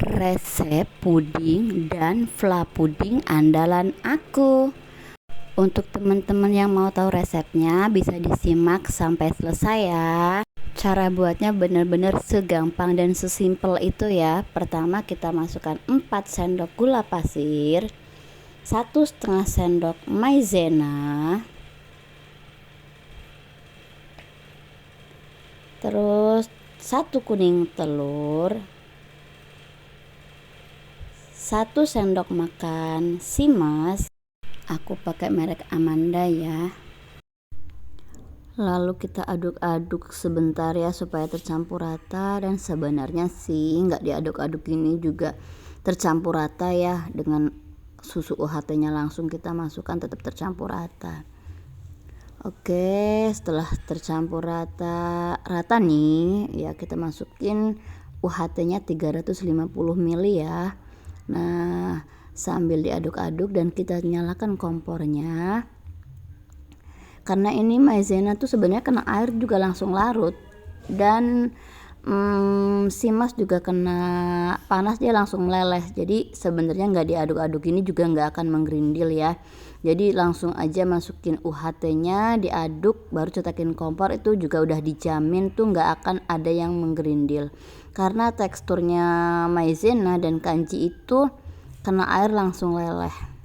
resep puding dan fla puding andalan aku. Untuk teman-teman yang mau tahu resepnya bisa disimak sampai selesai ya. Cara buatnya benar-benar segampang dan sesimpel itu ya. Pertama kita masukkan 4 sendok gula pasir, 1,5 sendok maizena, terus 1 kuning telur, 1 sendok makan simas, aku pakai merek Amanda ya. Lalu kita aduk-aduk sebentar ya supaya tercampur rata, dan sebenarnya sih nggak diaduk-aduk ini juga tercampur rata ya, dengan susu UHT-nya langsung kita masukkan tetap tercampur rata. Oke, setelah tercampur rata nih ya, kita masukin UHT-nya 350 ml ya. Nah, sambil diaduk-aduk dan kita nyalakan kompornya. Karena ini maizena tuh sebenarnya kena air juga langsung larut, dan simas juga kena panas dia langsung meleleh. Jadi sebenarnya nggak diaduk-aduk ini juga nggak akan menggerindil ya. Jadi langsung aja masukin UHT-nya, diaduk, baru cetakin kompor, itu juga udah dijamin tuh nggak akan ada yang menggerindil. Karena teksturnya maizena dan kanji itu kena air langsung leleh.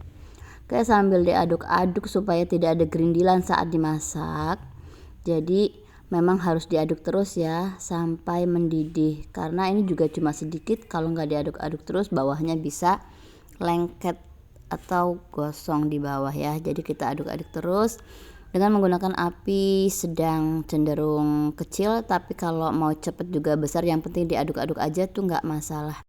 Oke, sambil diaduk-aduk supaya tidak ada gerindilan saat dimasak. Jadi memang harus diaduk terus ya sampai mendidih, karena ini juga cuma sedikit, kalau nggak diaduk-aduk terus bawahnya bisa lengket atau gosong di bawah ya. Jadi kita aduk-aduk terus dengan menggunakan api sedang cenderung kecil, tapi kalau mau cepet juga besar, yang penting diaduk-aduk aja tuh nggak masalah.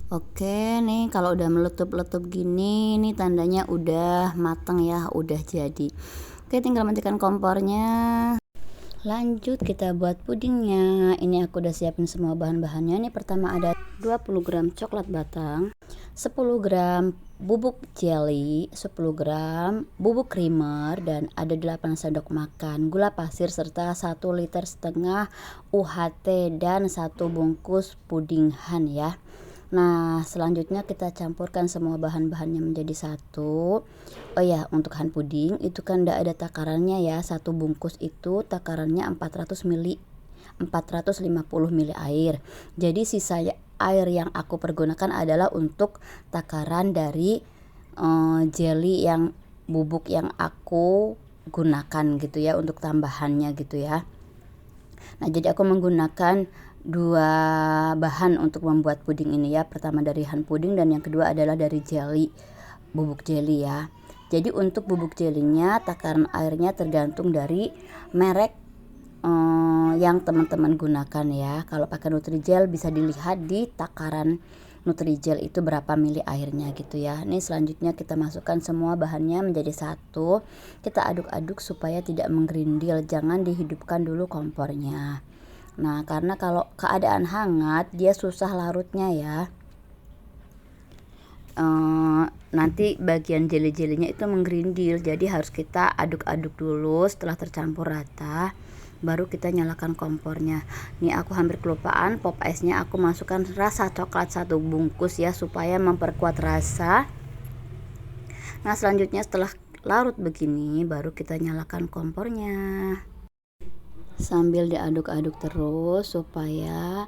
Oke nih, kalau udah meletup-letup gini nih tandanya udah matang ya, udah jadi. Oke, tinggal matikan kompornya. Lanjut kita buat pudingnya. Ini aku udah siapin semua bahan-bahannya. Ini pertama ada 20 gram coklat batang, 10 gram bubuk jelly, 10 gram bubuk creamer, dan ada 8 sendok makan gula pasir, serta 1,5 liter UHT dan 1 bungkus pudinghan ya. Nah, selanjutnya kita campurkan semua bahan-bahannya menjadi satu. Oh ya, untuk hand puding itu kan udah ada takarannya ya. Satu bungkus itu takarannya 450 ml air. Jadi sisa air yang aku pergunakan adalah untuk takaran dari jelly yang bubuk yang aku gunakan gitu ya, untuk tambahannya gitu ya. Nah, jadi aku menggunakan 2 bahan untuk membuat puding ini ya. Pertama dari hand puding, dan yang kedua adalah dari jelly, bubuk jelly ya. Jadi untuk bubuk jelinya takaran airnya tergantung dari merek yang teman-teman gunakan ya. Kalau pakai Nutrijel bisa dilihat di takaran Nutrijel itu berapa mili airnya gitu ya. Ini selanjutnya kita masukkan semua bahannya menjadi satu. Kita aduk-aduk supaya tidak menggerindil, jangan dihidupkan dulu kompornya. Nah, karena kalau keadaan hangat dia susah larutnya ya. Nanti bagian jeli-jelinya itu menggerindil, jadi harus kita aduk-aduk dulu. Setelah tercampur rata baru kita nyalakan kompornya. Nih aku hampir kelupaan, pop ice-nya aku masukkan rasa coklat 1 bungkus ya, supaya memperkuat rasa. Nah, selanjutnya setelah larut begini baru kita nyalakan kompornya. Sambil diaduk-aduk terus supaya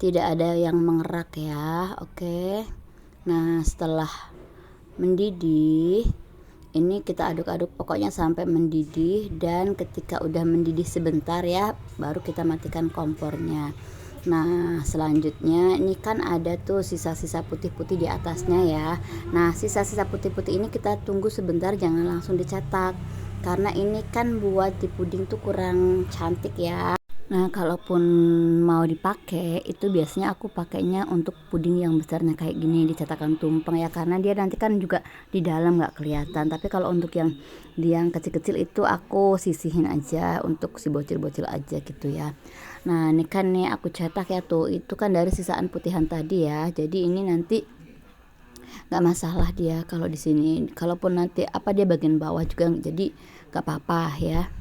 tidak ada yang mengerak ya. Oke. Nah, setelah mendidih ini kita aduk-aduk pokoknya sampai mendidih, dan ketika udah mendidih sebentar ya baru kita matikan kompornya. Nah, selanjutnya ini kan ada tuh sisa-sisa putih-putih di atasnya ya. Nah, sisa-sisa putih-putih ini kita tunggu sebentar, jangan langsung dicetak, karena ini kan buat di puding tuh kurang cantik ya. Nah, kalaupun mau dipakai itu biasanya aku pakainya untuk puding yang besarnya kayak gini, dicetakan tumpeng ya, karena dia nanti kan juga di dalam nggak kelihatan. Tapi kalau untuk yang kecil-kecil itu aku sisihin aja untuk si bocil-bocil aja gitu ya. Nah, ini kan nih aku cetak ya tuh, itu kan dari sisaan putihan tadi ya. Jadi ini nanti nggak masalah dia kalau di sini. Kalaupun nanti dia bagian bawah juga jadi nggak apa-apa ya.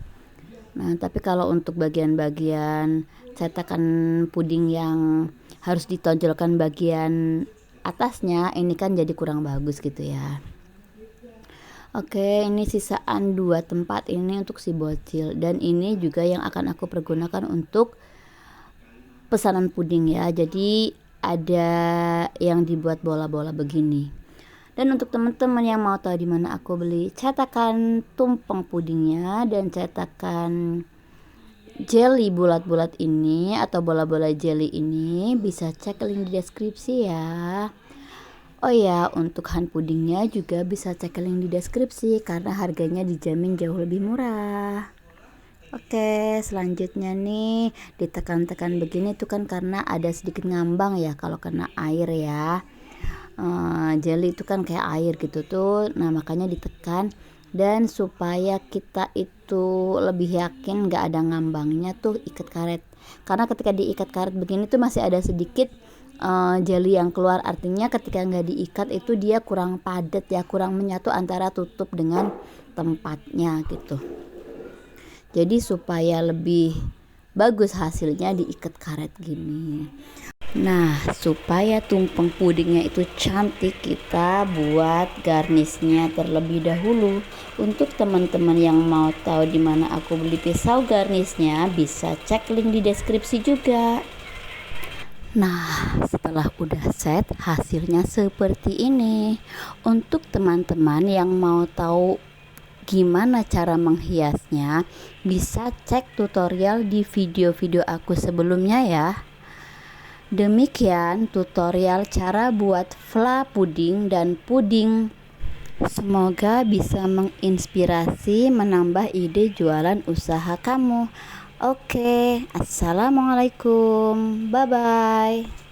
Nah, tapi kalau untuk bagian-bagian cetakan puding yang harus ditonjolkan bagian atasnya, ini kan jadi kurang bagus gitu ya. Oke, ini sisaan 2 tempat ini untuk si bocil, dan ini juga yang akan aku pergunakan untuk pesanan puding ya. Jadi ada yang dibuat bola-bola begini. Dan untuk teman-teman yang mau tahu di mana aku beli cetakan tumpeng pudingnya dan cetakan jelly bulat-bulat ini atau bola-bola jelly ini, bisa cek link di deskripsi ya. Oh ya, untuk hand pudingnya juga bisa cek link di deskripsi karena harganya dijamin jauh lebih murah. Oke, selanjutnya nih ditekan-tekan begini tuh kan karena ada sedikit ngambang ya kalau kena air ya. Jelly itu kan kayak air gitu tuh, nah makanya ditekan, dan supaya kita itu lebih yakin nggak ada ngambangnya tuh ikat karet, karena ketika diikat karet begini tuh masih ada sedikit jelly yang keluar, artinya ketika nggak diikat itu dia kurang padat ya, kurang menyatu antara tutup dengan tempatnya gitu. Jadi supaya lebih bagus hasilnya diikat karet gini. Nah, supaya tumpeng pudingnya itu cantik, kita buat garnisnya terlebih dahulu. Untuk teman-teman yang mau tahu di mana aku beli pisau garnisnya, bisa cek link di deskripsi juga. Nah, setelah udah set, hasilnya seperti ini. Untuk teman-teman yang mau tahu gimana cara menghiasnya, bisa cek tutorial di video-video aku sebelumnya ya. Demikian tutorial cara buat fla puding dan puding. Semoga bisa menginspirasi, menambah ide jualan usaha kamu. Oke, assalamualaikum, bye bye.